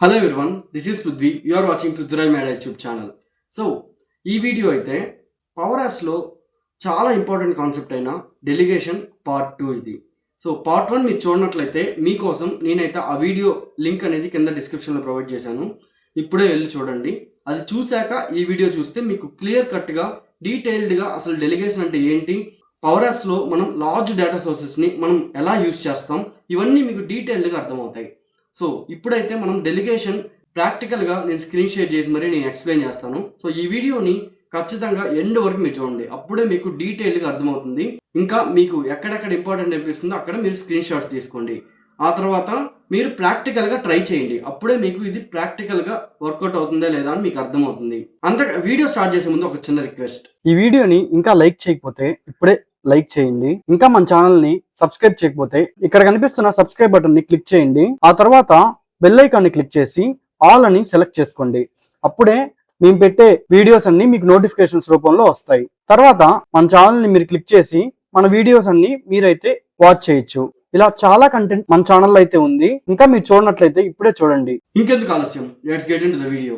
Hello everyone, this is Prithvi. You are watching Prithvirai Mad YouTube channel. So ఈ video అయితే power యాప్స్లో చాలా important concept అయిన delegation part 2 ఇది. So part 1 మీరు చూడనట్లయితే మీకోసం నేనైతే ఆ వీడియో లింక్ అనేది కింద డిస్క్రిప్షన్లో ప్రొవైడ్ చేశాను. ఇప్పుడే వెళ్ళి చూడండి. అది చూశాక ఈ వీడియో చూస్తే మీకు క్లియర్ కట్గా డీటెయిల్డ్గా అసలు డెలిగేషన్ అంటే ఏంటి, పవర్ యాప్స్లో మనం లార్జ్ డేటా సోర్సెస్ని మనం ఎలా యూస్ చేస్తాం, ఇవన్నీ మీకు డీటెయిల్డ్గా అర్థమవుతాయి. సో ఇప్పుడైతే మనం డెలిగేషన్ ప్రాక్టికల్గా నేను స్క్రీన్ షేర్ చేసి మరి నేను ఎక్స్ప్లెయిన్ చేస్తాను. సో ఈ వీడియోని ఖచ్చితంగా ఎండ్ వరకు మీరు చూడండి, అప్పుడే మీకు డీటెయిల్గా అర్థమవుతుంది. ఇంకా మీకు ఎక్కడెక్కడ ఇంపార్టెంట్ అనిపిస్తుందో అక్కడ మీరు స్క్రీన్ షాట్స్ తీసుకోండి. ఆ తర్వాత మీరు ప్రాక్టికల్గా ట్రై చేయండి, అప్పుడే మీకు ఇది ప్రాక్టికల్గా వర్కౌట్ అవుతుందా లేదా అని మీకు అర్థమవుతుంది. అంతగా వీడియో స్టార్ట్ చేసే ముందు ఒక చిన్న రిక్వెస్ట్, ఈ వీడియోని ఇంకా లైక్ చేయకపోతే ఇప్పుడే లైక్ చేయండి. ఇంకా మన ఛానల్ ని సబ్స్క్రైబ్ చేయకపోతే ఇక్కడ కనిపిస్తున్న సబ్స్క్రైబ్ బటన్ ని క్లిక్ చేయండి. ఆ తర్వాత బెల్ ఐకాన్ ని క్లిక్ చేసి ఆల్ అని సెలెక్ట్ చేసుకోండి. అప్పుడే మేము పెట్టే వీడియోస్ అన్ని మీకు నోటిఫికేషన్స్ రూపంలో వస్తాయి. తర్వాత మన ఛానల్ ని మీరు క్లిక్ చేసి మన వీడియోస్ అన్ని మీరైతే వాచ్ చేయొచ్చు. ఇలా చాలా కంటెంట్ మన ఛానల్లో అయితే ఉంది. ఇంకా మీరు చూడనట్లయితే ఇప్పుడే చూడండి. ఇంకెందుకు ఆలస్యం, let's get into the video.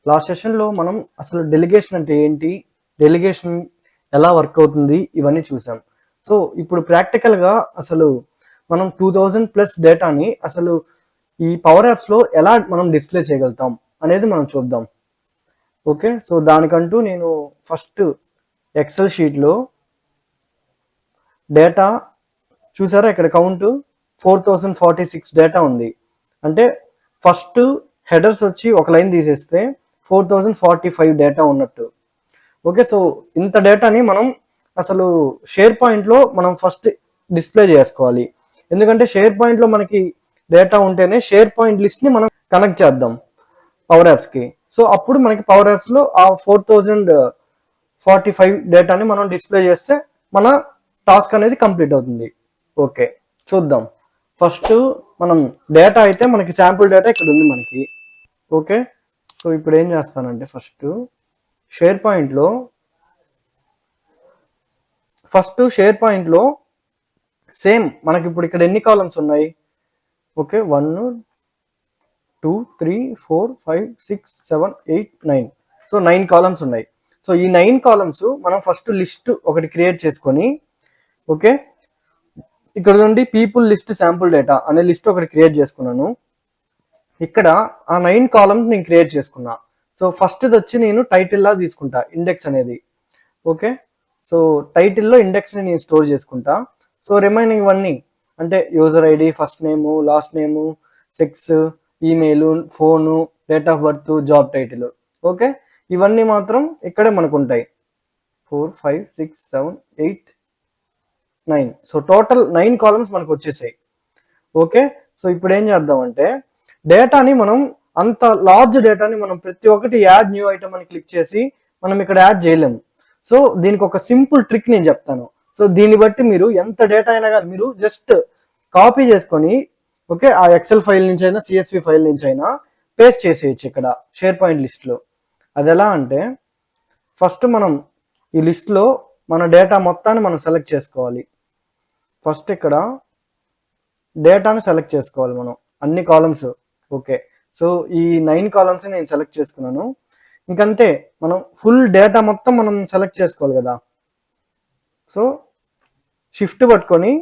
Last సెషన్లో మనం అసలు డెలిగేషన్ అంటే ఏంటి, డెలిగేషన్ ఎలా వర్క్ అవుతుంది ఇవన్నీ చూసాం. సో ఇప్పుడు ప్రాక్టికల్గా అసలు మనం 2000+ డేటాని అసలు ఈ పవర్ యాప్స్లో ఎలా మనం డిస్ప్లే చేయగలుగుతాం అనేది మనం చూద్దాం. ఓకే, సో దానికంటూ నేను ఫస్ట్ ఎక్సెల్ షీట్లో డేటా చూసారా, ఇక్కడ కౌంట్ 4046 డేటా ఉంది. అంటే ఫస్ట్ హెడర్స్ వచ్చి ఒక లైన్ తీసేస్తే 4045 డేటా ఉన్నట్టు. ఓకే, సో ఇంత డేటాని మనం అసలు షేర్ పాయింట్లో మనం ఫస్ట్ డిస్ప్లే చేసుకోవాలి. ఎందుకంటే షేర్ పాయింట్లో మనకి డేటా ఉంటేనే షేర్ పాయింట్ లిస్ట్ని మనం కనెక్ట్ చేద్దాం పవర్ యాప్స్కి. సో అప్పుడు మనకి పవర్ యాప్స్లో ఆ 4045 డేటాని మనం డిస్ప్లే చేస్తే మన టాస్క్ అనేది కంప్లీట్ అవుతుంది. ఓకే, చూద్దాం. ఫస్ట్ మనం డేటా అయితే మనకి శాంపుల్ డేటా ఇక్కడ ఉంది మనకి. ఓకే, సో ఇప్పుడు ఏం చేస్తానంటే ఫస్ట్ షేర్ పాయింట్లో సేమ్ మనకి ఇప్పుడు ఇక్కడ ఎన్ని కాలమ్స్ ఉన్నాయి? ఓకే, 1 2 3 4 5 6 7 8 9. సో 9 కాలమ్స్ ఉన్నాయి. సో ఈ 9 కాలమ్స్ మనం ఫస్ట్ లిస్ట్ ఒకటి క్రియేట్ చేసుకొని, ఓకే, ఇక్కడ నుండి పీపుల్ లిస్ట్ శాంపుల్ డేటా అనే లిస్ట్ ఒకటి క్రియేట్ చేసుకున్నాను. ఇక్కడ ఆ 9 కాలమ్స్ నేను క్రియేట్ చేసుకున్నా. సో ఫస్ట్ వచ్చి నేను టైటిల్ లా తీసుకుంటా, ఇండెక్స్ అనేది. ఓకే, సో టైటిల్లో ఇండెక్స్ని నేను స్టోర్ చేసుకుంటా. సో రిమైనింగ్ ఇవన్నీ అంటే user ID, first name, last name, sex, email, phone, date of birth, job title. Okay, ఇవన్నీ మాత్రం ఇక్కడే మనకు ఉంటాయి. 4 5 6 7 8 9. సో టోటల్ 9 కాలమ్స్ మనకు వచ్చేసాయి. ఓకే, సో ఇప్పుడు ఏం చేద్దామంటే డేటాని మనం అంత లార్జ్ డేటాని మనం ప్రతి ఒక్కటి యాడ్ న్యూ ఐటమ్ అని క్లిక్ చేసి మనం ఇక్కడ యాడ్ చేయలేము. సో దీనికి ఒక సింపుల్ ట్రిక్ నేను చెప్తాను. సో దీన్ని బట్టి మీరు ఎంత డేటా అయినా కానీ మీరు జస్ట్ కాపీ చేసుకొని, ఓకే, ఆ ఎక్సెల్ ఫైల్ నుంచి అయినా సిఎస్వి ఫైల్ నుంచి అయినా పేస్ట్ చేసేయచ్చు ఇక్కడ షేర్ పాయింట్ లిస్ట్లో. అది ఎలా అంటే ఫస్ట్ మనం ఈ లిస్ట్లో మన డేటా మొత్తాన్ని మనం సెలెక్ట్ చేసుకోవాలి. ఫస్ట్ ఇక్కడ డేటాని సెలెక్ట్ చేసుకోవాలి మనం, అన్ని కాలమ్స్. ఓకే, సో ఈ 9 కాలమ్స్ నేను సెలెక్ట్ చేసుకున్నాను. ఇంకంతే, మనం ఫుల్ డేటా మొత్తం మనం సెలెక్ట్ చేసుకోవాలి కదా. సో షిఫ్ట్ పట్టుకొని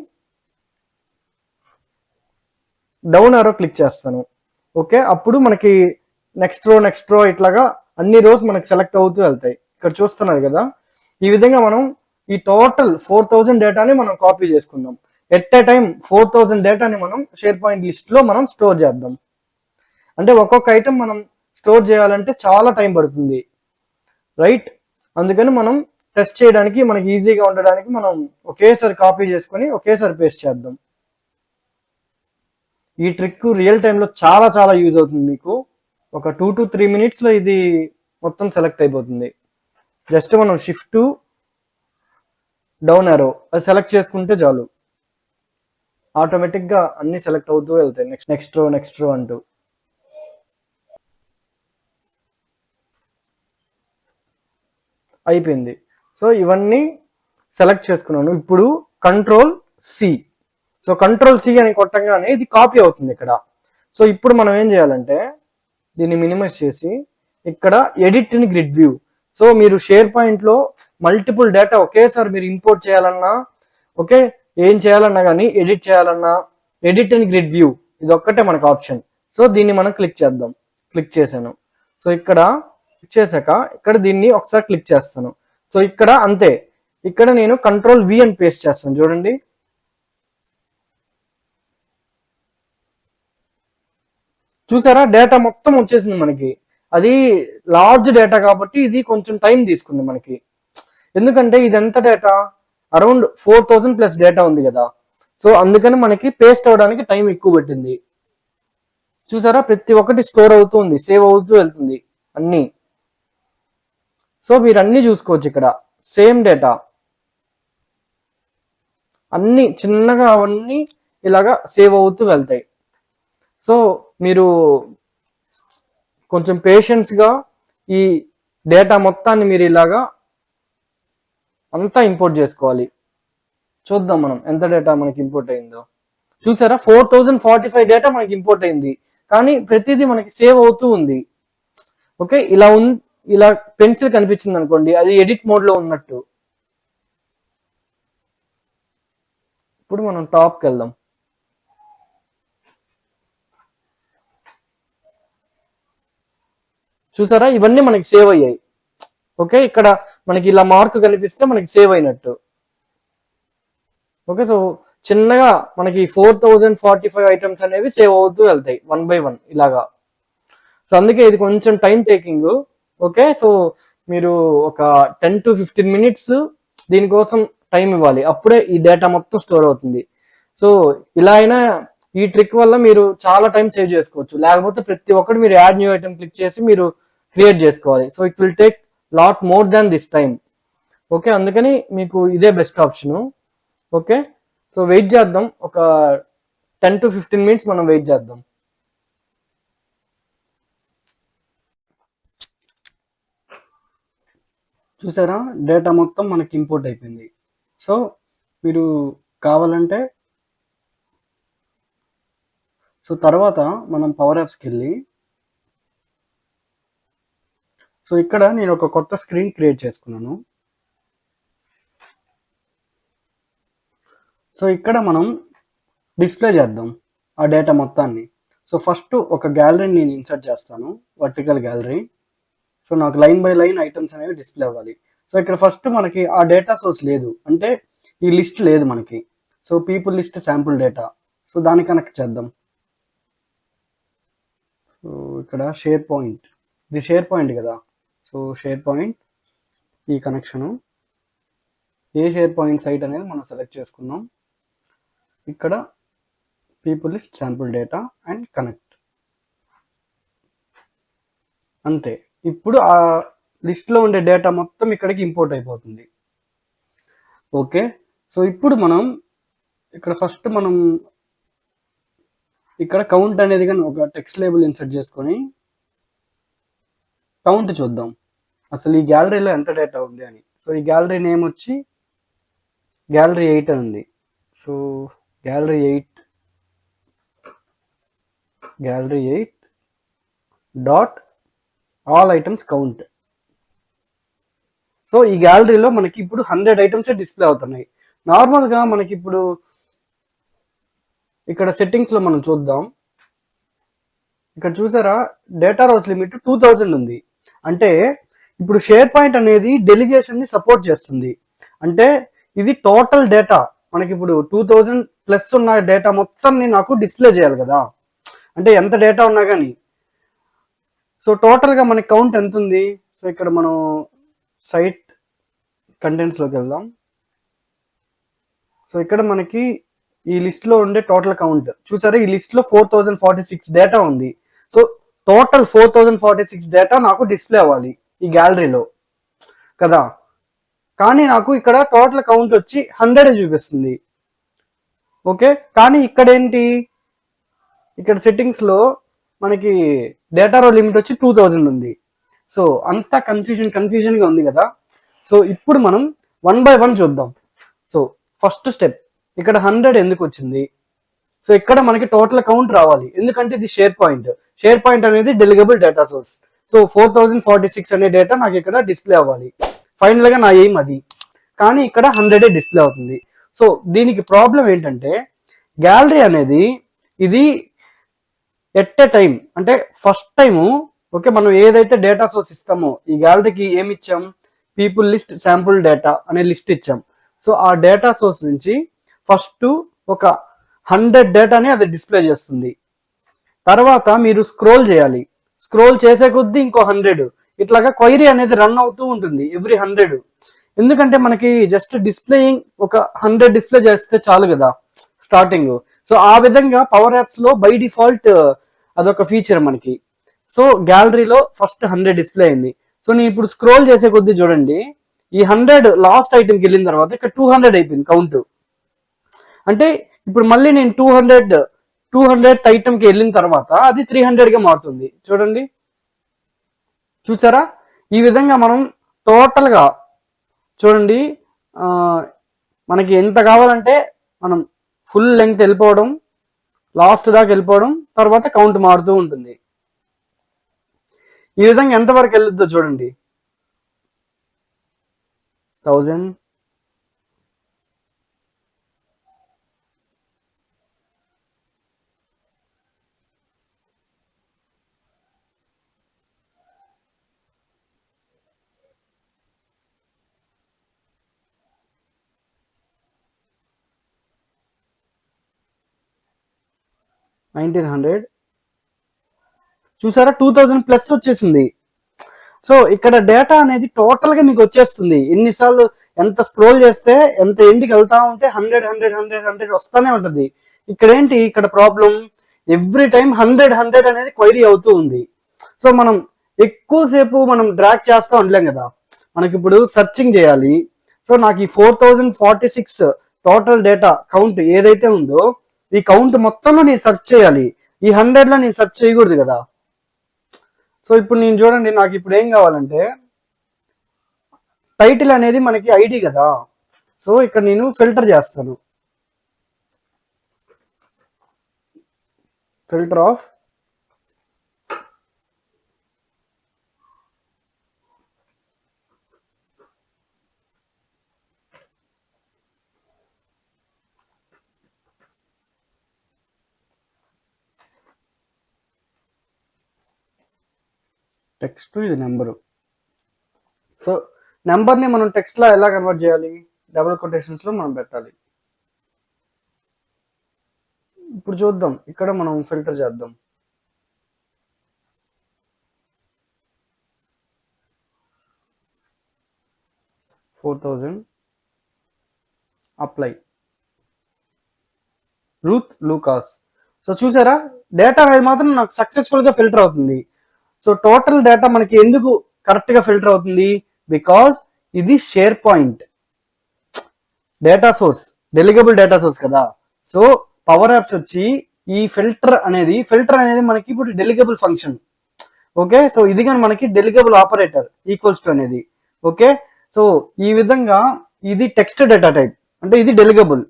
డౌన్ ఆరో క్లిక్ చేస్తాను. ఓకే, అప్పుడు మనకి నెక్స్ట్ రో ఇట్లాగా అన్ని రోస్ మనకి సెలెక్ట్ అవుతూ వెళ్తాయి. ఇక్కడ చూస్తున్నారు కదా, ఈ విధంగా మనం ఈ టోటల్ 4000 డేటాని మనం కాపీ చేసుకుందాం. ఎట్ ఏ టైం 4000 డేటాని మనం షేర్ పాయింట్ లిస్ట్లో మనం స్టోర్ చేద్దాం. అంటే ఒక్కొక్క ఐటమ్ మనం స్టోర్ చేయాలంటే చాలా టైం పడుతుంది, రైట్? అందుకని మనం టెస్ట్ చేయడానికి మనకి ఈజీగా ఉండడానికి మనం ఒకేసారి కాపీ చేసుకొని ఒకేసారి పేస్ట్ చేద్దాం. ఈ ట్రిక్ రియల్ టైంలో చాలా చాలా యూజ్ అవుతుంది మీకు. ఒక 2 to 3 minutesలో ఇది మొత్తం సెలెక్ట్ అయిపోతుంది. జస్ట్ మనం షిఫ్ట్ డౌన్ ఆరో అది సెలెక్ట్ చేసుకుంటే చాలు, ఆటోమేటిక్గా అన్ని సెలెక్ట్ అవుతూ వెళ్తాయి నెక్స్ట్ రో అంటూ. అయిపోయింది. సో ఇవన్నీ సెలెక్ట్ చేసుకున్నాను. ఇప్పుడు control C. So control C అని కొట్టగానే ఇది కాపీ అవుతుంది ఇక్కడ. సో ఇప్పుడు మనం ఏం చేయాలంటే దీన్ని మినిమైజ్ చేసి ఇక్కడ edit in grid view. So మీరు షేర్ పాయింట్లో మల్టిపుల్ డేటా ఒకేసారి మీరు ఇంపోర్ట్ చేయాలన్నా, ఓకే, ఏం చేయాలన్నా కానీ ఎడిట్ చేయాలన్నా ఎడిట్ ఇన్ గ్రిడ్ వ్యూ ఇది ఒక్కటే మనకు ఆప్షన్. సో దీన్ని మనం క్లిక్ చేద్దాం. క్లిక్ చేశాను. సో ఇక్కడ క్లిక్ చేశాక ఇక్కడ దీన్ని ఒకసారి క్లిక్ చేస్తాను. సో ఇక్కడ అంతే, ఇక్కడ నేను కంట్రోల్ వి అని పేస్ట్ చేస్తాను. చూడండి, చూసారా డేటా మొత్తం వచ్చేసింది మనకి. అది లార్జ్ డేటా కాబట్టి ఇది కొంచెం టైం తీసుకుంది మనకి. ఎందుకంటే ఇది ఎంత డేటా, అరౌండ్ 4000 ప్లస్ డేటా ఉంది కదా. సో అందుకని మనకి పేస్ట్ అవడానికి టైం ఎక్కువ పట్టింది. చూసారా ప్రతి ఒక్కటి స్టోర్ అవుతుంది, సేవ్ అవుతూ వెళ్తుంది అన్ని. సో మీరు అన్ని చూసుకోవచ్చు ఇక్కడ, సేమ్ డేటా అన్ని చిన్నగా అవన్నీ ఇలాగా సేవ్ అవుతూ వెళ్తాయి. సో మీరు కొంచెం పేషెన్స్గా ఈ డేటా మొత్తాన్ని మీరు ఇలాగా అంతా ఇంపోర్ట్ చేసుకోవాలి. చూద్దాం మనం ఎంత డేటా మనకి ఇంపోర్ట్ అయిందో. చూసారా 4045 డేటా మనకి ఇంపోర్ట్ అయింది, కానీ ప్రతిదీ మనకి సేవ్ అవుతూ ఉంది. ఓకే, ఇలా పెన్సిల్ కనిపించింది అనుకోండి, అది ఎడిట్ మోడ్ లో ఉన్నట్టు. ఇప్పుడు మనం టాప్కి వెళ్దాం. చూసారా ఇవన్నీ మనకి సేవ్ అయ్యాయి. ఓకే, ఇక్కడ మనకి ఇలా మార్క్ కనిపిస్తే మనకి సేవ్ అయినట్టు. ఓకే, సో చిన్నగా మనకి 4045 ఐటమ్స్ అనేవి సేవ్ అవుతూ వెళ్తాయి 1 by 1 ఇలాగా. సో అందుకే ఇది కొంచెం టైం టేకింగ్. ఓకే, సో మీరు ఒక 10 to 15 minutes దీనికోసం టైం ఇవ్వాలి, అప్పుడే ఈ డేటా మొత్తం స్టోర్ అవుతుంది. సో ఇలా అయినా ఈ ట్రిక్ వల్ల మీరు చాలా టైం సేవ్ చేసుకోవచ్చు. లేకపోతే ప్రతి ఒక్కటి మీరు యాడ్ న్యూ ఐటమ్ క్లిక్ చేసి మీరు క్రియేట్ చేసుకోవాలి. So it will take lot more than this time. Okay, అందుకని మీకు ఇదే best option. Okay, so wait చేద్దాం, ఒక 10 to 15 minutes మనం వెయిట్ చేద్దాం. చూసారా డేటా మొత్తం మనకి ఇంపోర్ట్ అయిపోయింది. సో మీరు కావాలంటే సో తర్వాత మనం పవర్ యాప్స్కి వెళ్ళి, సో ఇక్కడ నేను ఒక కొత్త స్క్రీన్ క్రియేట్ చేసుకున్నాను. సో ఇక్కడ మనం డిస్ప్లే చేద్దాం ఆ డేటా మొత్తాన్ని. సో ఫస్ట్ ఒక గ్యాలరీని నేను ఇన్సర్ట్ చేస్తాను, వర్టికల్ గ్యాలరీ. సో నాకు లైన్ బై లైన్ ఐటమ్స్ అనేవి డిస్ప్లే అవ్వాలి. సో ఇక్కడ ఫస్ట్ మనకి ఆ డేటా సోర్స్ లేదు, అంటే ఈ లిస్ట్ లేదు మనకి. So people list sample data, so దాన్ని కనెక్ట్ చేద్దాం. సో ఇక్కడ షేర్ పాయింట్, ఇది షేర్ పాయింట్ కదా. సో షేర్ పాయింట్ ఈ కనెక్షను, ఏ షేర్ పాయింట్ సైట్ అనేది మనం సెలెక్ట్ చేసుకుందాం. ఇక్కడ people list sample data and connect, అంతే. ఇప్పుడు ఆ లిస్ట్లో ఉండే డేటా మొత్తం ఇక్కడికి ఇంపోర్ట్ అయిపోతుంది. ఓకే, సో ఇప్పుడు మనం ఇక్కడ ఫస్ట్ మనం ఇక్కడ కౌంట్ అనేది కానీ ఒక టెక్స్ట్ లేబుల్ ఇన్సర్ట్ చేసుకొని కౌంట్ చూద్దాం అసలు ఈ గ్యాలరీలో ఎంత డేటా ఉంది అని. సో ఈ గ్యాలరీ నేమ్ వచ్చి గ్యాలరీ 8 అని ఉంది. So gallery 8 dot all items count. So ఈ గ్యాలరీలో మనకి ఇప్పుడు 100 ఐటమ్స్ డిస్ప్లే అవుతున్నాయి. నార్మల్గా మనకి ఇప్పుడు ఇక్కడ సెట్టింగ్స్లో మనం చూద్దాం. ఇక్కడ చూసారా డేటా రోస్ లిమిట్ 2000 ఉంది. అంటే ఇప్పుడు షేర్ పాయింట్ అనేది డెలిగేషన్ ని సపోర్ట్ చేస్తుంది. అంటే ఇది టోటల్ డేటా, మనకి ఇప్పుడు 2000 ప్లస్ ఉన్న డేటా మొత్తాన్ని నాకు డిస్ప్లే చేయాలి కదా, అంటే ఎంత డేటా ఉన్నా కానీ. సో టోటల్గా మనకి కౌంట్ ఎంత ఉంది. సో ఇక్కడ మనం సైట్ కంటెంట్స్లోకి వెళ్దాం. సో ఇక్కడ మనకి ఈ లిస్ట్లో ఉండే టోటల్ కౌంట్ చూసారా, ఈ లిస్ట్లో 4046 డేటా ఉంది. సో టోటల్ 4046 డేటా నాకు డిస్ప్లే అవ్వాలి ఈ గ్యాలరీలో కదా. కానీ నాకు ఇక్కడ టోటల్ కౌంట్ వచ్చి 100 చూపిస్తుంది. ఓకే, కానీ ఇక్కడ ఏంటి, ఇక్కడ సెట్టింగ్స్లో మనకి డేటా రో లిమిట్ వచ్చి 2000 ఉంది. సో అంతా కన్ఫ్యూజన్గా ఉంది కదా. సో ఇప్పుడు మనం 1 by 1 చూద్దాం. సో ఫస్ట్ స్టెప్ ఇక్కడ 100 ఎందుకు వచ్చింది? సో ఇక్కడ మనకి టోటల్ కౌంట్ రావాలి, ఎందుకంటే ఇది షేర్ పాయింట్ అనేది డెలిగబుల్ డేటా సోర్స్. సో 4046 అనే డేటా నాకు ఇక్కడ డిస్ప్లే అవ్వాలి, ఫైనల్ గా నా ఎయిమ్ అది. కానీ ఇక్కడ 100 డిస్ప్లే అవుతుంది. సో దీనికి ప్రాబ్లం ఏంటంటే గ్యాలరీ అనేది ఇది ఎట్ ఎ టైం, అంటే ఫస్ట్ టైము ఓకే మనం ఏదైతే డేటా సోర్స్ ఇస్తామో ఈ గ్యాలరీకి ఏమి ఇచ్చాం, పీపుల్ లిస్ట్ శాంపుల్ డేటా అనే లిస్ట్ ఇచ్చాం. సో ఆ డేటా సోర్స్ నుంచి ఫస్ట్ ఒక 100 డేటాని అది డిస్ప్లే చేస్తుంది. తర్వాత మీరు స్క్రోల్ చేయాలి, స్క్రోల్ చేసే కొద్దీ ఇంకో 100, ఇట్లాగా క్వైరీ అనేది రన్ అవుతూ ఉంటుంది ఎవ్రీ 100. ఎందుకంటే మనకి జస్ట్ డిస్ప్లేయింగ్ ఒక 100 డిస్ప్లే చేస్తే చాలు కదా స్టార్టింగ్. సో ఆ విధంగా పవర్ యాప్స్ లో బై డిఫాల్ట్ అదొక ఫీచర్ మనకి. సో గ్యాలరీలో ఫస్ట్ 100 డిస్ప్లే అయింది. సో నేను ఇప్పుడు స్క్రోల్ చేసే కొద్దీ చూడండి, ఈ 100 లాస్ట్ ఐటమ్కి వెళ్ళిన తర్వాత ఇక్కడ 200 అయిపోయింది కౌంట్. అంటే ఇప్పుడు మళ్ళీ నేను 200th ఐటమ్కి వెళ్ళిన తర్వాత అది 300 గా మారుతుంది. చూడండి, చూసారా? ఈ విధంగా మనం టోటల్ గా చూడండి, మనకి ఎంత కావాలంటే మనం ఫుల్ లెంగ్త్ వెళ్ళిపోవడం, లాస్ట్ దాకా వెళ్ళిపోవడం, తర్వాత కౌంట్ మారుతూ ఉంటుంది. ఈ విధంగా ఎంతవరకు వెళ్ళొద్దో చూడండి, 1000, 1900. చూసారా 2000 ప్లస్ వచ్చేసింది. సో ఇక్కడ డేటా అనేది టోటల్ గా మీకు వచ్చేస్తుంది. ఎన్నిసార్లు ఎంత స్క్రోల్ చేస్తే ఎంత ఎండ్కి వెళ్తా ఉంటే 100 వస్తానే ఉంటది. ఇక్కడ ఏంటి, ఇక్కడ ప్రాబ్లం ఎవ్రీ టైం 100 అనేది క్వైరీ అవుతూ ఉంది. సో మనం ఎక్కువసేపు మనం డ్రాగ్ చేస్తా ఉండలేం కదా, మనకి ఇప్పుడు సర్చింగ్ చేయాలి. సో నాకు ఈ 4046 టోటల్ డేటా కౌంట్ ఏదైతే ఉందో ఈ కౌంట్ మొత్తంలో నేను సెర్చ్ చేయాలి, ఈ 100లో నేను సెర్చ్ చేయకూడదు కదా. సో ఇప్పుడు నేను చూడండి, నాకు ఇప్పుడు ఏం కావాలంటే టైటిల్ అనేది మనకి ఐడి కదా. సో ఇక్కడ నేను ఫిల్టర్ చేస్తాను, ఫిల్టర్ ఆఫ్ టెక్స్ట్, ఇది నెంబరు. సో నెంబర్ని మనం టెక్స్ట్లో ఎలా కన్వర్ట్ చేయాలి, డబుల్ కొటేషన్స్లో మనం పెట్టాలి. ఇప్పుడు చూద్దాం, ఇక్కడ మనం ఫిల్టర్ చేద్దాం. అప్లై రూత్ లూకాస్. సో చూసారా, డేటా అనేది మాత్రం నాకు సక్సెస్ఫుల్ గా ఫిల్టర్ అవుతుంది. సో టోటల్ డేటా మనకి ఎందుకు కరెక్ట్ గా ఫిల్టర్ అవుతుంది, బికాస్ ఇది SharePoint data source, delegable data source కదా. సో పవర్ యాప్స్ వచ్చి ఈ ఫిల్టర్ అనేది మనకి ఇప్పుడు డెలిగబుల్ ఫంక్షన్. ఓకే, సో ఇది కానీ మనకి డెలిగబుల్ ఆపరేటర్ ఈక్వల్స్ టు అనేది. ఓకే, సో ఈ విధంగా ఇది టెక్స్ట్ డేటా టైప్, అంటే ఇది డెలిగబుల్.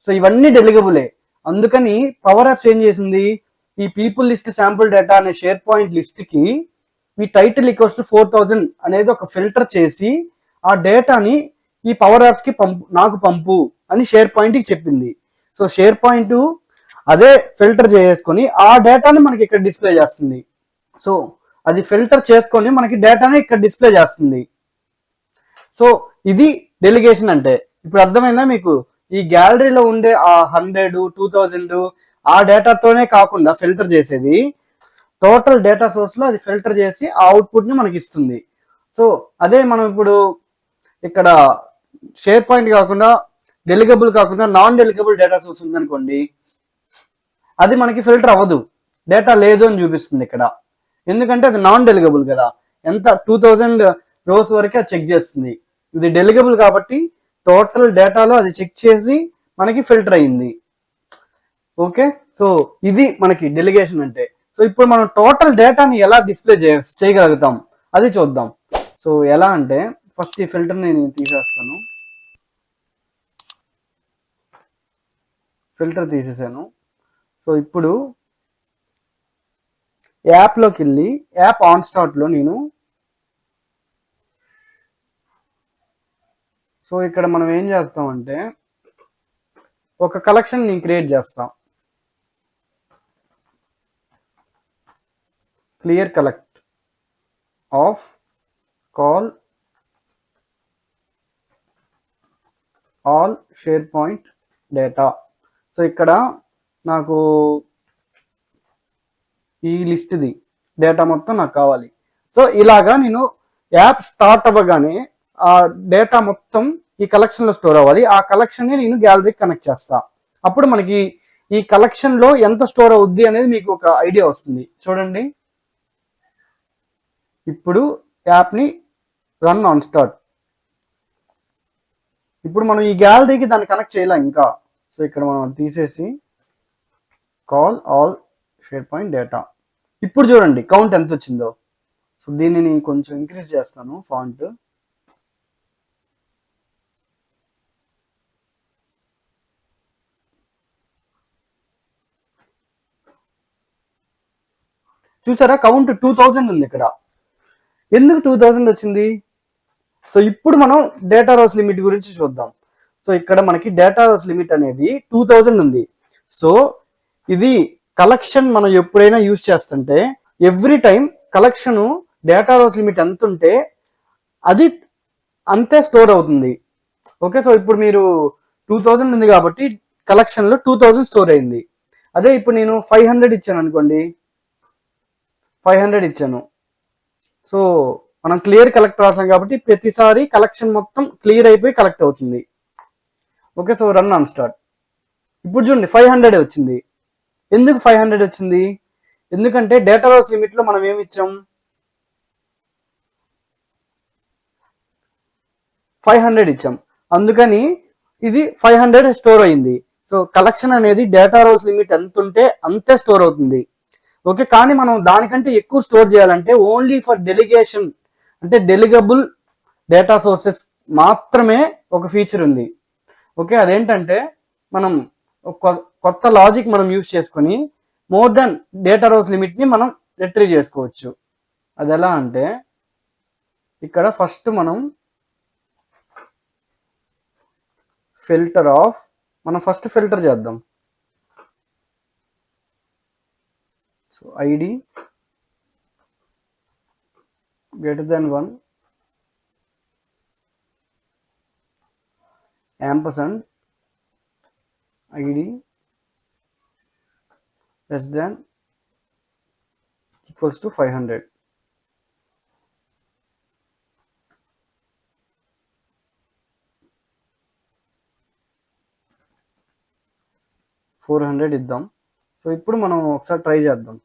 సో ఇవన్నీ డెలిగబులే. అందుకని పవర్ యాప్స్ ఏం చేసింది, ఈ పీపుల్ లిస్ట్ శాంపుల్ డేటా అనే షేర్ పాయింట్ లిస్ట్ కి ఈ టైటిల్ ఈక్వల్స్ 4000 అనేది ఒక ఫిల్టర్ చేసి ఆ డేటాని ఈ పవర్ యాప్స్ కి నాకు పంపు అని షేర్ పాయింట్ కి చెప్పింది. సో షేర్ పాయింట్ అదే ఫిల్టర్ చేసుకొని ఆ డేటాని మనకి ఇక్కడ డిస్ప్లే చేస్తుంది. సో అది ఫిల్టర్ చేసుకొని మనకి డేటాని ఇక్కడ డిస్ప్లే చేస్తుంది. సో ఇది డెలిగేషన్ అంటే. ఇప్పుడు అర్థమైందా మీకు? ఈ గ్యాలరీలో ఉండే ఆ 100, 2000 ఆ డేటాతోనే కాకుండా ఫిల్టర్ చేసేది టోటల్ డేటా సోర్స్ లో అది ఫిల్టర్ చేసి ఆ అవుట్పుట్ ని మనకి ఇస్తుంది. సో అదే మనం ఇప్పుడు ఇక్కడ షేర్ పాయింట్ కాకుండా డెలిగబుల్ కాకుండా నాన్ డెలిగబుల్ డేటా సోర్స్ ఉందనుకోండి, అది మనకి ఫిల్టర్ అవ్వదు, డేటా లేదు అని చూపిస్తుంది ఇక్కడ. ఎందుకంటే అది నాన్ డెలిగబుల్ కదా, ఎంత 2000 రోస్ వరకే అది చెక్ చేస్తుంది. ఇది డెలిగబుల్ కాబట్టి టోటల్ డేటాలో అది చెక్ చేసి మనకి ఫిల్టర్ అయ్యింది. ఓకే, సో ఇది మనకి డెలిగేషన్ అంటే. సో ఇప్పుడు మనం టోటల్ డేటాని ఎలా డిస్ప్లే చేయగలుగుతాం అది చూద్దాం. సో ఎలా అంటే ఫస్ట్ ఈ ఫిల్టర్ నేను తీసేస్తాను. ఫిల్టర్ తీసేసాను. సో ఇప్పుడు యాప్లోకి వెళ్ళి యాప్ ఆన్ స్టార్ట్లో నేను సో ఇక్కడ మనం ఏం చేస్తామంటే ఒక కలెక్షన్ నేను క్రియేట్ చేస్తాం. Clear collect of call all share point data. So ఇక్కడ నాకు ఈ లిస్ట్ది డేటా మొత్తం నాకు కావాలి. సో ఇలాగా నేను యాప్ స్టార్ట్ అవ్వగానే ఆ డేటా మొత్తం ఈ కలెక్షన్లో స్టోర్ అవ్వాలి. ఆ కలెక్షన్ని నేను గ్యాలరీకి కనెక్ట్ చేస్తా. అప్పుడు మనకి ఈ కలెక్షన్లో ఎంత స్టోర్ అవుద్ది అనేది మీకు ఒక ఐడియా వస్తుంది. చూడండి, ఇప్పుడు యాప్ని రన్ ఆన్ స్టార్ట్. ఇప్పుడు మనం ఈ గ్యాలరీకి దాన్ని కనెక్ట్ చేయలేం ఇంకా. సో ఇక్కడ మనం తీసేసి call all share point data. ఇప్పుడు చూడండి కౌంట్ ఎంత వచ్చిందో. సో దీన్ని నేను కొంచెం ఇంక్రీజ్ చేస్తాను ఫాంట్. చూసారా, కౌంట్ 2000 ఉంది ఇక్కడ. ఎందుకు 2000 వచ్చింది? సో ఇప్పుడు మనం డేటా రోస్ లిమిట్ గురించి చూద్దాం. సో ఇక్కడ మనకి డేటా రోస్ లిమిట్ అనేది 2000 ఉంది. సో ఇది కలెక్షన్ మనం ఎప్పుడైనా యూజ్ చేస్తుంటే every time collection data rows limit ఎంత ఉంటే అది అంతే స్టోర్ అవుతుంది. ఓకే, సో ఇప్పుడు మీరు 2000 ఉంది కాబట్టి కలెక్షన్లో 2000 స్టోర్ అయింది. అదే ఇప్పుడు నేను 500 ఇచ్చాను అనుకోండి, 500 ఇచ్చాను. సో మనం క్లియర్ కలెక్ట్ రాసాం కాబట్టి ప్రతిసారి కలెక్షన్ మొత్తం క్లియర్ అయిపోయి కలెక్ట్ అవుతుంది. Okay, so run on start. ఇప్పుడు చూడండి 500 వచ్చింది. ఎందుకు 500 వచ్చింది? ఎందుకంటే డేటా రోస్ లిమిట్లో మనం ఏమి ఇచ్చాం, 500 ఇచ్చాం. అందుకని ఇది 500 స్టోర్ అయింది. సో కలెక్షన్ అనేది డేటా రోస్ లిమిట్ ఎంత ఉంటే అంతే స్టోర్ అవుతుంది. ఓకే, కానీ మనం దానికంటే ఎక్కువ స్టోర్ చేయాలంటే ఓన్లీ ఫర్ డెలిగేషన్ అంటే డెలిగబుల్ డేటా సోర్సెస్ మాత్రమే ఒక ఫీచర్ ఉంది. ఓకే, అదేంటంటే మనం కొత్త లాజిక్ మనం యూజ్ చేసుకొని మోర్ దెన్ డేటా రోస్ లిమిట్ని మనం రిట్రీవ్ చేసుకోవచ్చు. అది ఎలా అంటే ఇక్కడ ఫస్ట్ మనం ఫస్ట్ ఫిల్టర్ చేద్దాం. So ID greater than 1 ampersand id less than equals to 500. ఇద్దాం. సో ఇప్పుడు మనం ఒకసారి ట్రై చేద్దాం.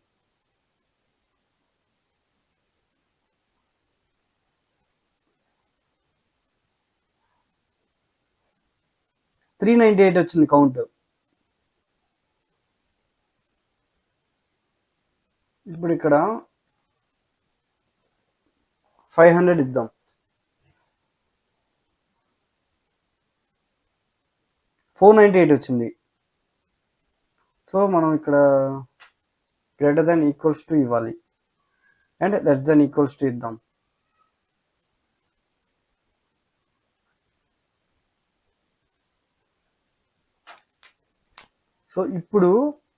$398 వచ్చింది కౌంట్. ఇప్పుడు ఇక్కడ 500 ఇద్దాం. $498 వచ్చింది. సో మనం ఇక్కడ గ్రేటర్ దాన్ ఈక్వల్స్ టు ఇవ్వాలి and less than equals to ఇద్దాం. సో ఇప్పుడు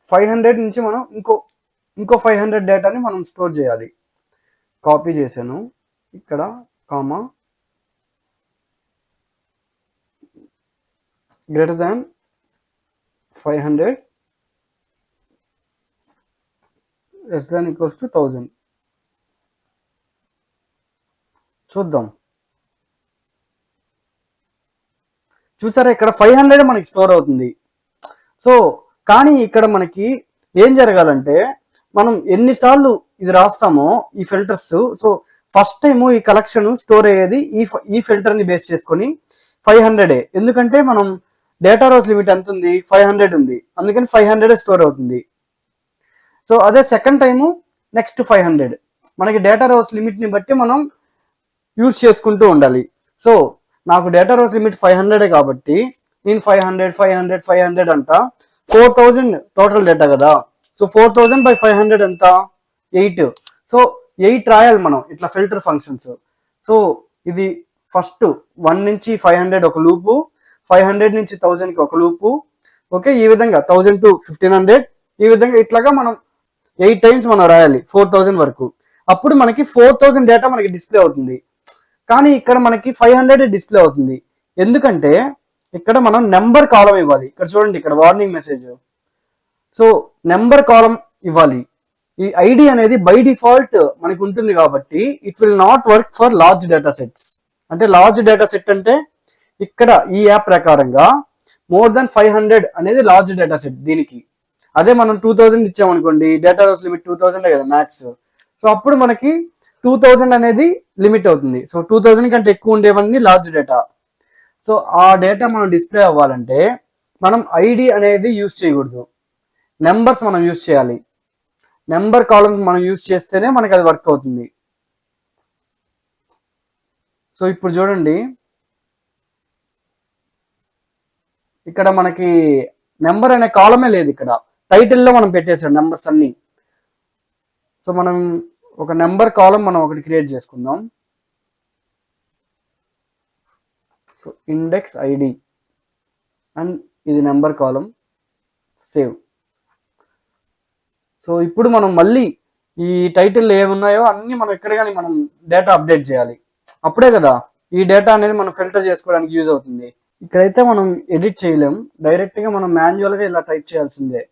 500 నుంచి మనం ఇంకో 500 డేటాని మనం స్టోర్ చేయాలి. కాపీ చేశాను, ఇక్కడ comma greater than 500 less than equals to 1000. చూద్దాం. చూసారా, ఇక్కడ 500 మనకి స్టోర్ అవుతుంది. సో కానీ ఇక్కడ మనకి ఏం జరగాలంటే మనం ఎన్నిసార్లు ఇది రాస్తామో ఈ ఫిల్టర్స్, సో ఫస్ట్ టైము ఈ కలెక్షన్ స్టోర్ అయ్యేది ఈ ఫిల్టర్ని బేస్ చేసుకొని 500. ఎందుకంటే మనం డేటా రోస్ లిమిట్ ఎంత ఉంది, 500 ఉంది. అందుకని 500 స్టోర్ అవుతుంది. సో అదే సెకండ్ టైము నెక్స్ట్ 500. మనకి డేటా రోస్ లిమిట్ని బట్టి మనం యూజ్ చేసుకుంటూ ఉండాలి. సో నాకు డేటా రోస్ లిమిట్ 500 కాబట్టి నేను 500 అంట 4000 టోటల్ డేటా కదా. సో 4000/500 ఎంత 8. సో 8 రాయాలి మనం ఇట్లా ఫిల్టర్ ఫంక్షన్స్. సో ఇది ఫస్ట్ 1 నుంచి 500 ఒక లూపు, 500 నుంచి 1000కి ఒక లూపు. ఓకే, ఈ విధంగా 1000 to 1500 ఈ విధంగా ఇట్లాగా మనం 8 టైమ్స్ మనం రాయాలి 4000 వరకు. అప్పుడు మనకి 4000 డేటా మనకి డిస్ప్లే అవుతుంది. కానీ ఇక్కడ మనకి 500 డిస్ప్లే అవుతుంది. ఎందుకంటే ఇక్కడ మనం నెంబర్ కాలం ఇవ్వాలి. ఇక్కడ చూడండి, ఇక్కడ వార్నింగ్ మెసేజ్. సో నెంబర్ కాలం ఇవ్వాలి. ఈ ఐడి అనేది బై డిఫాల్ట్ మనకి ఉంటుంది కాబట్టి it will not work for large data sets. అంటే లార్జ్ డేటా సెట్ అంటే ఇక్కడ ఈ యాప్ ప్రకారంగా మోర్ దెన్ 500 అనేది లార్జ్ డేటా సెట్ దీనికి. అదే మనం 2000 ఇచ్చామనుకోండి, డేటా రోస్ లిమిట్ 2000 కదా మ్యాక్స్. సో అప్పుడు మనకి 2000 అనేది లిమిట్ అవుతుంది. సో 2000 కంటే ఎక్కువ ఉండేవన్నీ లార్జ్ డేటా. సో ఆ డేటా మనం డిస్ప్లే అవ్వాలంటే మనం ఐడి అనేది యూజ్ చేయకూడదు, నెంబర్స్ మనం యూజ్ చేయాలి. నెంబర్ కాలం మనం యూజ్ చేస్తేనే మనకి అది వర్క్ అవుతుంది. సో ఇప్పుడు చూడండి, ఇక్కడ మనకి నెంబర్ అనే కాలమే లేదు. ఇక్కడ టైటిల్లో మనం పెట్టేసాం నెంబర్స్ అన్ని. సో మనం ఒక నెంబర్ కాలం మనం ఒకటి క్రియేట్ చేసుకుందాం. సో ఇండెక్స్ ఐడి అండ్ ఇది నెంబర్ కాలం, సేవ్. సో ఇప్పుడు మనం మళ్ళీ ఈ టైటిల్లో ఏమున్నాయో అన్ని మనం ఎక్కడ కానీ మనం డేటా అప్డేట్ చేయాలి. అప్పుడే కదా ఈ డేటా అనేది మనం ఫిల్టర్ చేసుకోవడానికి యూజ్ అవుతుంది. ఇక్కడైతే మనం ఎడిట్ చేయలేం, డైరెక్ట్గా మనం మాన్యువల్గా ఇలా టైప్ చేయాల్సిందే.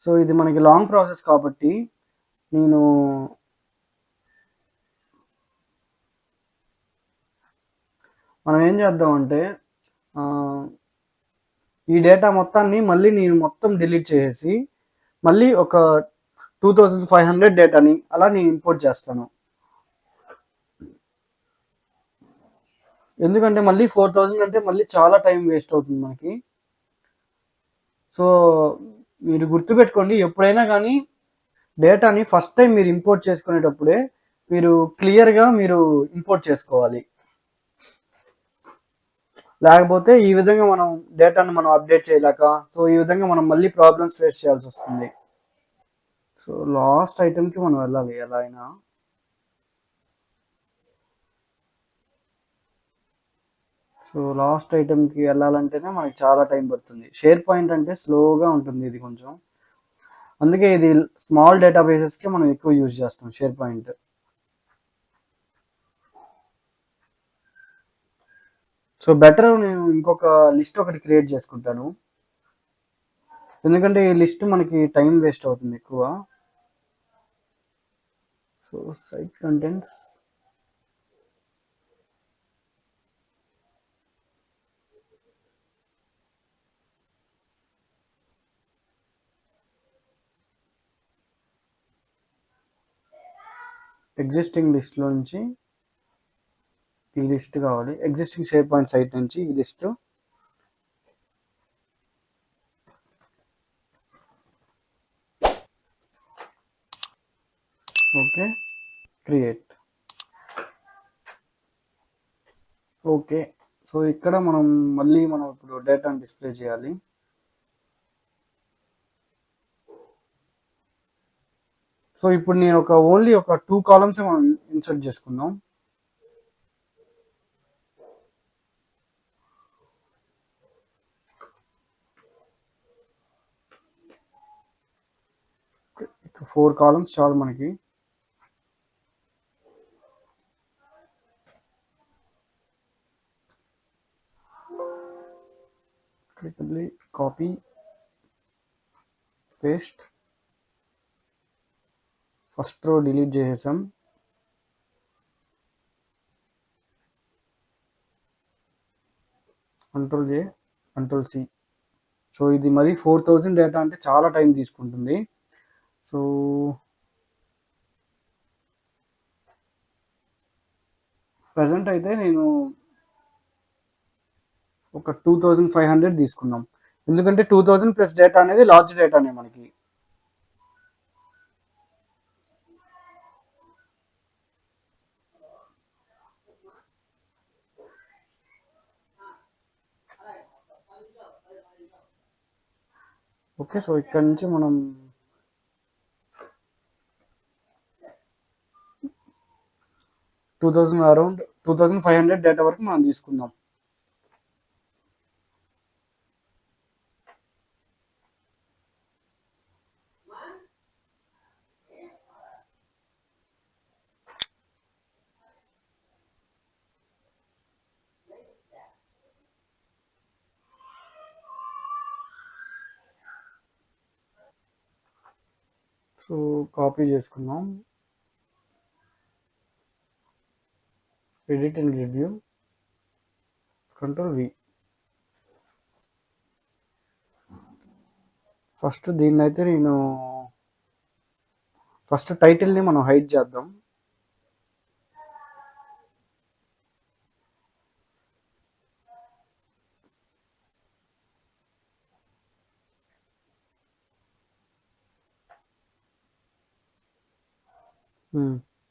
సో ఇది మనకి లాంగ్ ప్రాసెస్ కాబట్టి మనం ఏం చేద్దామంటే ఈ డేటా మొత్తాన్ని మళ్ళీ నేను మొత్తం డిలీట్ చేసేసి మళ్ళీ ఒక 2500 డేటాని అలా నేను ఇంపోర్ట్ చేస్తాను. ఎందుకంటే మళ్ళీ 4000 అంటే మళ్ళీ చాలా టైం వేస్ట్ అవుతుంది మనకి. సో మీరు గుర్తుపెట్టుకోండి, ఎప్పుడైనా కానీ డేటాని ఫస్ట్ టైం మీరు ఇంపోర్ట్ చేసుకునేటప్పుడే మీరు క్లియర్గా మీరు ఇంపోర్ట్ చేసుకోవాలి. లేకపోతే ఈ విధంగా మనం డేటాను మనం అప్డేట్ చేయలేక సో ఈ విధంగా మనం మళ్ళీ ప్రాబ్లమ్స్ ఫేస్ చేయాల్సి వస్తుంది. సో లాస్ట్ ఐటమ్కి మనం వెళ్ళాలి ఎలా అయినా. సో లాస్ట్ ఐటమ్కి వెళ్ళాలంటేనే మనకి చాలా టైం పడుతుంది. షేర్ పాయింట్ అంటే స్లోగా ఉంటుంది ఇది కొంచెం, అందుకే ఇది స్మాల్ డేటాబేసెస్కి మనం ఎక్కువ యూజ్ చేస్తాం షేర్ పాయింట్. సో బెటర్ నేను ఇంకొక లిస్ట్ ఒకటి క్రియేట్ చేసుకుంటాను, ఎందుకంటే ఈ లిస్ట్ మనకి టైం వేస్ట్ అవుతుంది ఎక్కువ. సో సైట్ కంటెంట్స్, ఎగ్జిస్టింగ్ లిస్ట్లో నుంచి ఈ లిస్ట్ కావాలి, ఎగ్జిస్టింగ్ షేర్ పాయింట్ సైట్ నుంచి ఈ list. Okay, create. Okay, so ఇక్కడ మనం మళ్ళీ మనం ఇప్పుడు డేటాను డిస్ప్లే చేయాలి. సో ఇప్పుడు నేను ఓన్లీ ఒక 2 కాలమ్స్ మనం ఇన్సర్ట్ చేసుకుందాం. ఇక 4 కాలమ్స్ చాలు మనకి. Copy paste, first row delete చేసేసాం. Control J, control C. So ఇది మరి 4000 డేటా అంటే చాలా టైం తీసుకుంటుంది. సో ప్రజెంట్ అయితే నేను ఒక 2500 తీసుకున్నాం, ఎందుకంటే 2000 ప్లస్ డేటా అనేది లార్జ్ డేటానే మనకి. ఓకే, సో ఇక్కడ నుంచి మనం 2000 అరౌండ్ 2500 డేటా వరకు మనం తీసుకుందాం. సో కాపీ చేసుకుందాం, edit and review, control V. First దీన్ని అయితే నేను ఫస్ట్ టైటిల్ని మనం హైడ్ చేద్దాం.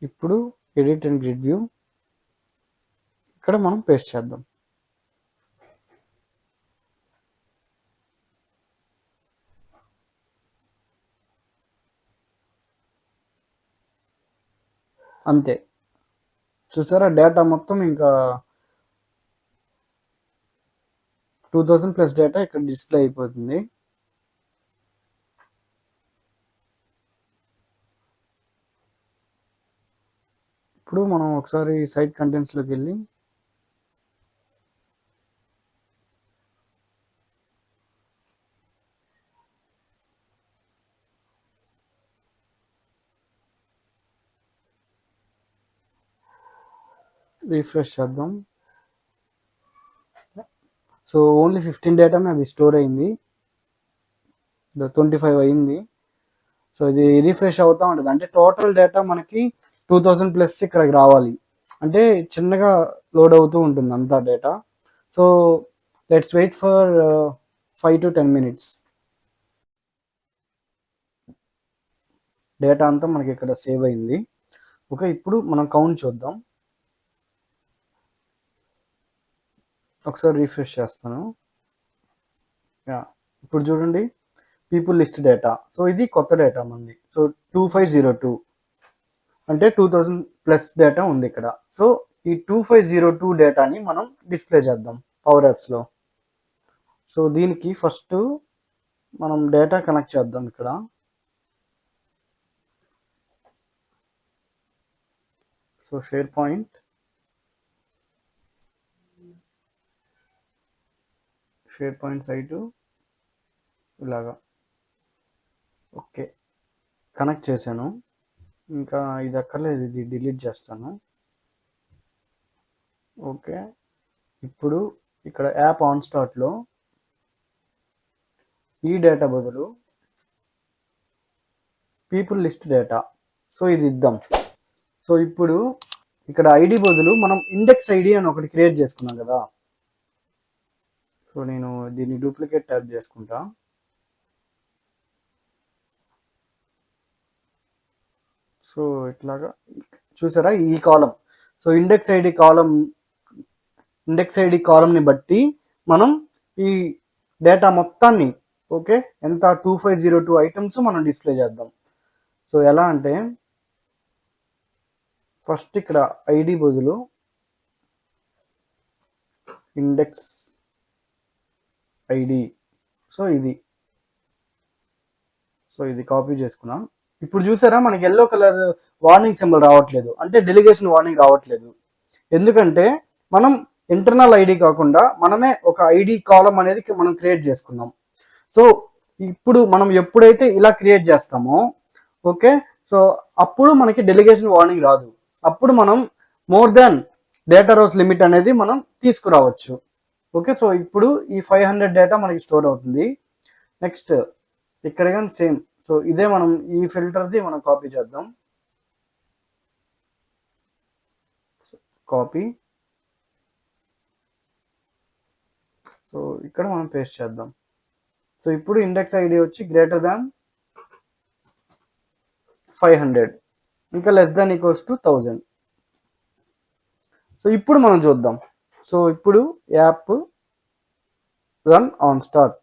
ఇప్పుడు ఎడిట్ అండ్ గ్రిడ్ వ్యూ ఇక్కడ మనం పేస్ట్ చేద్దాం. అంతే, చూసారా డేటా మొత్తం ఇంకా 2000+ డేటా ఇక్కడ డిస్ప్లే అయిపోతుంది. ఇప్పుడు మనం ఒకసారి సైట్ కంటెంట్స్లోకి వెళ్ళి రీఫ్రెష్ చేద్దాం. సో ఓన్లీ 15 డేటానే అది స్టోర్ అయింది, 25 అయింది. సో ఇది రీఫ్రెష్ అవుతూ ఉంటుంది, అంటే టోటల్ డేటా మనకి 2000+ ఇక్కడికి రావాలి. అంటే చిన్నగా లోడ్ అవుతూ ఉంటుంది అంతా data. So let's wait for 5 to 10 minutes. Data అంతా మనకి ఇక్కడ సేవ్ అయింది. ఓకే, ఇప్పుడు మనం కౌంట్ చూద్దాం. ఒకసారి రీఫ్రెష్ చేస్తాను. ఇప్పుడు చూడండి, పీపుల్ లిస్ట్ డేటా. సో ఇది కొత్త డేటా మనది. సో 2502 అంటే 2000+ డేటా ఉంది ఇక్కడ. సో ఈ 2502 డేటాని మనం డిస్ప్లే చేద్దాం పవర్ యాప్స్లో. సో దీనికి ఫస్ట్ మనం డేటా కనెక్ట్ చేద్దాం ఇక్కడ. సో షేర్ పాయింట్, సైటు ఇలాగా. ఓకే, కనెక్ట్ చేశాను. ఇంకా ఇది అక్కర్లేదు, ఇది డిలీట్ చేస్తాను. ఓకే, ఇప్పుడు ఇక్కడ యాప్ ఆన్ స్టార్ట్లో ఈ డేటా బదులు పీపుల్ లిస్ట్ డేటా, సో ఇది ఇద్దాం. సో ఇప్పుడు ఇక్కడ ఐడి బదులు మనం ఇండెక్స్ ఐడి అని ఒకటి క్రియేట్ చేసుకున్నాం కదా. సో నేను దీన్ని డూప్లికేట్ ట్యాబ్ చేసుకుంటా. సో ఇట్లాగా చూసారా ఈ కాలం. సో ఇండెక్స్ ఐడి కాలంని బట్టి మనం ఈ డేటా మొత్తాన్ని, ఓకే, ఎంత 2502 ఐటమ్స్ మనం డిస్ప్లే చేద్దాం. సో ఎలా అంటే ఫస్ట్ ఇక్కడ ఐడి బదులు ఇండెక్స్ ఐడి, సో ఇది కాపీ చేసుకున్నాం. ఇప్పుడు చూసారా మనకి ఎల్లో కలర్ వార్నింగ్ సింబల్ రావట్లేదు, అంటే డెలిగేషన్ వార్నింగ్ రావట్లేదు. ఎందుకంటే మనం ఇంటర్నల్ ఐడి కాకుండా మనమే ఒక ఐడి కాలం అనేది మనం క్రియేట్ చేసుకున్నాం. సో ఇప్పుడు మనం ఎప్పుడైతే ఇలా క్రియేట్ చేస్తామో, ఓకే, సో అప్పుడు మనకి డెలిగేషన్ వార్నింగ్ రాదు. అప్పుడు మనం more than data rows limit అనేది మనం తీసుకురావచ్చు. ఓకే, సో ఇప్పుడు ఈ 500 డేటా మనకి స్టోర్ అవుతుంది. నెక్స్ట్ ఇక్కడ కానీ సేమ్. సో ఇదే మనం ఈ ఫిల్టర్ది మనం కాపీ చేద్దాం. కాపీ, సో ఇక్కడ మనం పేస్ట్ చేద్దాం. సో ఇప్పుడు ఇండెక్స్ ఐడి వచ్చి గ్రేటర్ దాన్ 500, ఇంకా less than equals to 1000. So ఇప్పుడు మనం చూద్దాం. సో ఇప్పుడు యాప్ రన్ ఆన్ స్టార్ట్.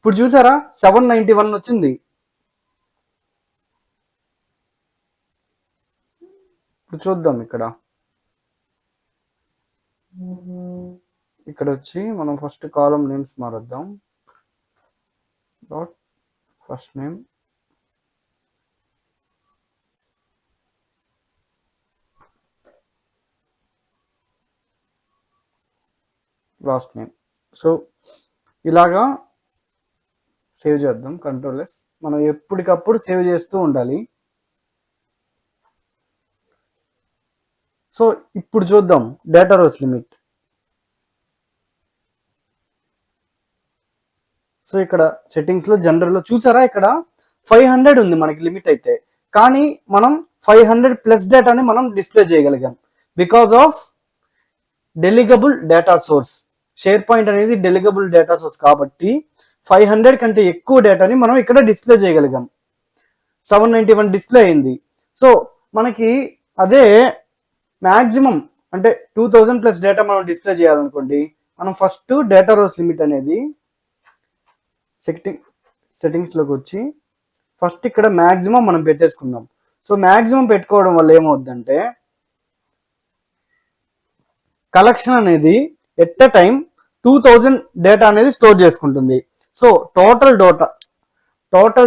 ఇప్పుడు చూసారా 791 వచ్చింది. ఇప్పుడు చూద్దాం ఇక్కడ వచ్చి మనం ఫస్ట్ కాలం నేమ్స్ మారుద్దాం. Dot first name, last name. So ఇలాగా సేవ్ చేద్దాం. Control S. మనం ఎప్పటికప్పుడు సేవ్ చేస్తూ ఉండాలి. సో ఇప్పుడు చూద్దాం డేటా రోస్ లిమిట్. సో ఇక్కడ సెట్టింగ్స్ లో జనరల్ లో చూసారా ఇక్కడ 500 ఉంది మనకి లిమిట్ అయితే, కానీ మనం 500 ప్లస్ డేటాని మనం డిస్ప్లే చేయగలిగాం because of delegable data source. SharePoint అనేది డెలిగబుల్ డేటా సోర్స్ కాబట్టి 500 కంటే ఎక్కువ డేటాని మనం ఇక్కడ డిస్ప్లే చేయగలిగాం. 791 డిస్ప్లే అయింది. సో మనకి అదే మ్యాక్సిమం అంటే 2000 ప్లస్ డేటా మనం డిస్ప్లే చేయాలనుకోండి, మనం ఫస్ట్ డేటా రోస్ లిమిట్ అనేది సెట్టింగ్స్ లోకి వచ్చి ఫస్ట్ ఇక్కడ మ్యాక్సిమం మనం పెట్టేసుకుందాం. సో మ్యాక్సిమం పెట్టుకోవడం వల్ల ఏమవుద్దంటే కలెక్షన్ అనేది ఎట్ ఎ టైం 2000 డేటా అనేది స్టోర్ చేసుకుంటుంది. సో టోటల్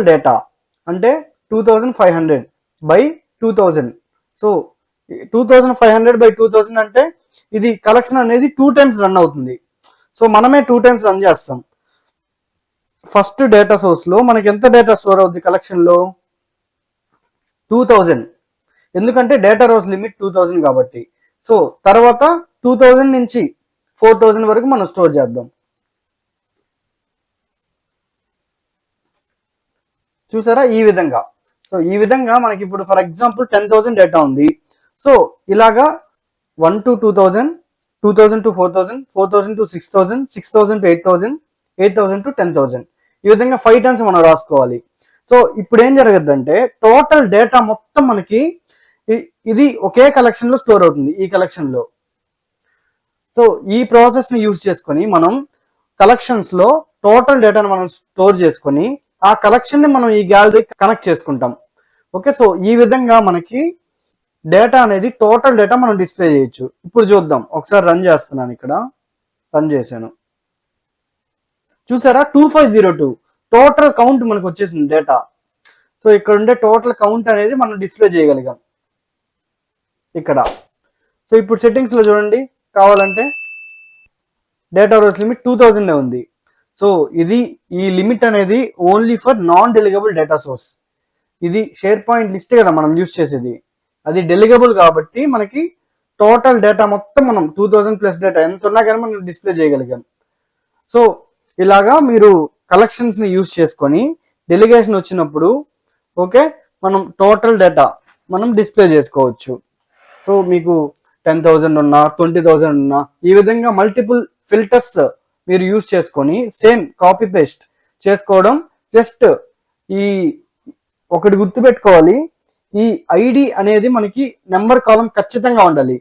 డేటా అంటే 2500 బై 2000. సో 2500 బై 2000 అంటే ఇది కలెక్షన్ అనేది 2 టైమ్స్ రన్ అవుతుంది. సో మనమే 2 టైమ్స్ రన్ చేస్తాం. ఫస్ట్ డేటా సోర్స్ లో మనకి ఎంత డేటా స్టోర్ అవుతుంది కలెక్షన్ లో 2000, ఎందుకంటే డేటా రోస్ లిమిట్ 2000 కాబట్టి. సో తర్వాత 2000 నుంచి 4000 వరకు మనం స్టోర్ చేద్దాం. చూసారా ఈ విధంగా. సో ఈ విధంగా మనకి ఇప్పుడు ఫర్ ఎగ్జాంపుల్ 10,000 డేటా ఉంది. సో ఇలాగా 1 to 2000, 2000 to 4000, 4000 to 6000, 6000 to 8000, 8000 to 10,000. ఈ విధంగా 5 టైమ్స్ మనం రాసుకోవాలి. సో ఇప్పుడు ఏం జరగద్దంటే టోటల్ డేటా మొత్తం మనకి ఇది ఒకే కలెక్షన్ లో స్టోర్ అవుతుంది, ఈ కలెక్షన్ లో. సో ఈ ప్రాసెస్ ని యూజ్ చేసుకొని మనం కలెక్షన్స్ లో టోటల్ డేటాను మనం స్టోర్ చేసుకొని ఆ కలెక్షన్ ని మనం ఈ గ్యాలరీ కనెక్ట్ చేసుకుంటాం. ఓకే, సో ఈ విధంగా మనకి డేటా అనేది టోటల్ డేటా మనం డిస్ప్లే చేయొచ్చు. ఇప్పుడు చూద్దాం, ఒకసారి రన్ చేస్తున్నాను. ఇక్కడ రన్ చేశాను. చూసారా 2502 టోటల్ కౌంట్ మనకు వచ్చేసింది డేటా. సో ఇక్కడ ఉండే టోటల్ కౌంట్ అనేది మనం డిస్ప్లే చేయగలిగాం ఇక్కడ. సో ఇప్పుడు సెట్టింగ్స్ లో చూడండి, కావాలంటే డేటా రోస్ లిమిట్ 2000 ఉంది. సో ఇది ఈ లిమిట్ అనేది only for non delegable data source. ఇది షేర్ పాయింట్ లిస్ట్ కదా మనం యూజ్ చేసేది, అది డెలిగబుల్ కాబట్టి మనకి టోటల్ డేటా మొత్తం మనం 2000 ప్లస్ డేటా ఎంత ఉన్నా కానీ మనం డిస్ప్లే చేయగలిగాం. సో ఇలాగా మీరు కలెక్షన్స్ ని యూజ్ చేసుకొని డెలిగేషన్ వచ్చినప్పుడు ఓకే మనం టోటల్ డేటా మనం డిస్ప్లే చేసుకోవచ్చు. సో మీకు 10,000 ఉన్నా 20,000 ఉన్నా ఈ విధంగా మల్టిపుల్ ఫిల్టర్స్ మీరు యూజ్ చేసుకొని సేమ్ కాపీ పేస్ట్ చేసుకోవడం. జస్ట్ ఈ ఒకటి గుర్తుపెట్టుకోవాలి, ఈ ఐడి అనేది మనకి నెంబర్ కాలం ఖచ్చితంగా ఉండాలి.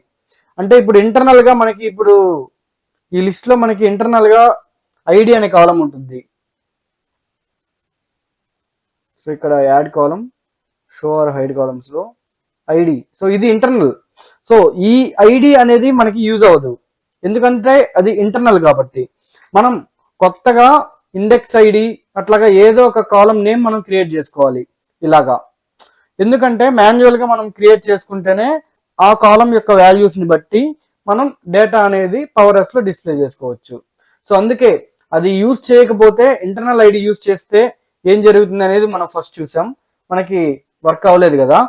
అంటే ఇప్పుడు ఇంటర్నల్ గా మనకి ఇప్పుడు ఈ లిస్ట్ లో మనకి ఇంటర్నల్ గా ఐడి అనే కాలం ఉంటుంది. సో ఇక్కడ add column, show or hide columns లో ఐడి. సో ఇది ఇంటర్నల్. సో ఈ ఐడి అనేది మనకి యూజ్ అవ్వదు, ఎందుకంటే అది ఇంటర్నల్ కాబట్టి. మనం కొత్తగా ఇండెక్స్ ఐడి అట్లాగా ఏదో ఒక కాలం నేమ్ మనం క్రియేట్ చేసుకోవాలి ఇలాగా. ఎందుకంటే మాన్యువల్ గా మనం క్రియేట్ చేసుకుంటేనే ఆ కాలం యొక్క వాల్యూస్ ని బట్టి మనం డేటా అనేది పవర్ ఎఫ్ లో డిస్ప్లే చేసుకోవచ్చు. సో అందుకే అది యూజ్ చేయకపోతే ఇంటర్నల్ ఐడి యూజ్ చేస్తే ఏం జరుగుతుంది అనేది మనం ఫస్ట్ చూసాం, మనకి వర్క్ అవ్వలేదు కదా.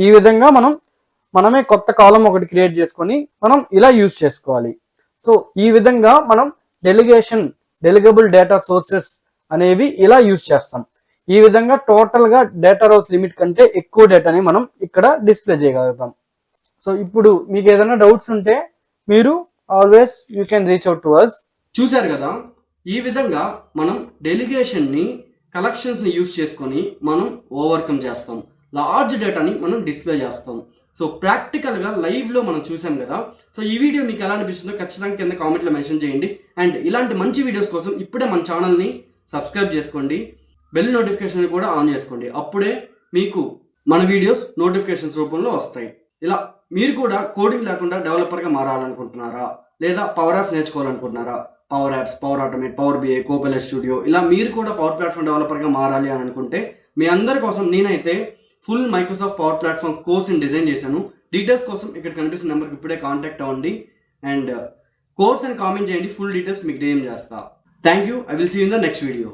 ఈ విధంగా మనమే కొత్త కాలం ఒకటి క్రియేట్ చేసుకొని మనం ఇలా యూజ్ చేసుకోవాలి. సో ఈ విధంగా మనం డెలిగబుల్ డేటా సోర్సెస్ అనేవి ఇలా యూజ్ చేస్తాం. ఈ విధంగా టోటల్ గా డేటా రోస్ లిమిట్ కంటే ఎక్కువ డేటాని మనం ఇక్కడ డిస్ప్లే చేయగలుగుతాం. సో ఇప్పుడు మీకు ఏదైనా డౌట్స్ ఉంటే మీరు always you can reach out to us. చూశారు కదా, ఈ విధంగా మనం డెలిగేషన్ ని కలెక్షన్స్ ని యూజ్ చేసుకొని మనం ఓవర్కమ్ చేస్తాం, లార్జ్ డేటాని మనం డిస్ప్లే చేస్తాం. సో ప్రాక్టికల్ గా లైవ్ లో మనం చూసాం కదా. సో ఈ వీడియో మీకు ఎలా అనిపిస్తుందో ఖచ్చితంగా కింద కామెంట్లో మెన్షన్ చేయండి. అండ్ ఇలాంటి మంచి వీడియోస్ కోసం ఇప్పుడే మన ఛానల్ని సబ్స్క్రైబ్ చేసుకోండి, బెల్ నోటిఫికేషన్ కూడా ఆన్ చేసుకోండి. అప్పుడే మీకు మన వీడియోస్ నోటిఫికేషన్స్ రూపంలో వస్తాయి. ఇలా మీరు కూడా కోడింగ్ లేకుండా డెవలపర్గా మారాలనుకుంటున్నారా, లేదా పవర్ యాప్స్ నేర్చుకోవాలనుకుంటున్నారా? Power Apps, Power Automate, Power BI, Copilot Studio, ఇలా మీరు కూడా పవర్ ప్లాట్ఫామ్ డెవలపర్గా మారాలి అని అనుకుంటే మీ అందరి కోసం నేనైతే ఫుల్ మైక్రోసాఫ్ట్ పవర్ ప్లాట్ఫామ్ కోర్స్ని డిజైన్ చేశాను. డీటెయిల్స్ కోసం ఇక్కడ కనిపిస్తున్న నెంబర్కి ఇప్పుడే కాంటాక్ట్ అవ్వండి అండ్ కోర్స్ అని కామెంట్ చేయండి. ఫుల్ డీటెయిల్స్ మీకు డిఎం చేస్తా. Thank you. I will see in the next video.